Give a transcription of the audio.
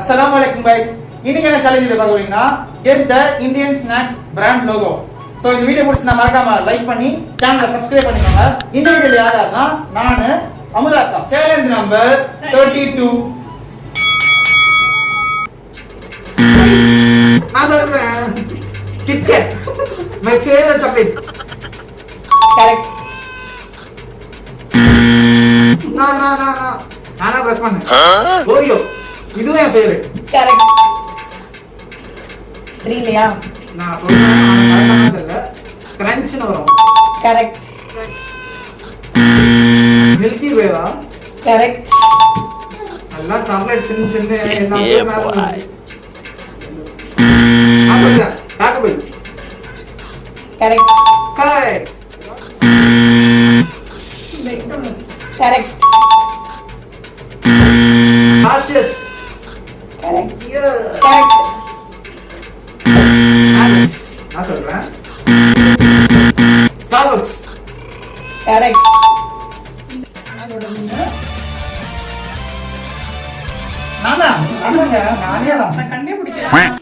Assalamualaikum guys. இன்னைக்கு என்ன challenge இத பாக்குறீங்கன்னா guess the Indian snacks brand logo. So இந்த வீடியோ பிடிச்சிருந்தா மறக்காம லைக் பண்ணி சேனலை சப்ஸ்கிரைப் பண்ணிக்கோங்க. இந்த வீடியோல யாராருன்னா நானு அமுதாக்கா. Challenge number 32. நான் சொல்றேன் KitKat. My favorite chocolate. Correct. நானா பிரஸ் பண்ணேன். Oreo. இதுவே என் ஃபேவரட். Correct. 3 இல்லையா? நான் சொல்றேன் கரெக்டானது இல்ல. கிரன்ச்னு வரும். Correct. மில்கி வேவா? Correct. எல்லாம் சாக்லேட் தின்னு எல்லாம் நான் சொல்றேன் Taco Bell. Correct. Correct. Correct. Hershey's. Correct. Yeah. Correct. நான் சொல்றேன் Starbucks. Correct. நானே தான். நான் கண்டே பிடிக்கிறேன்.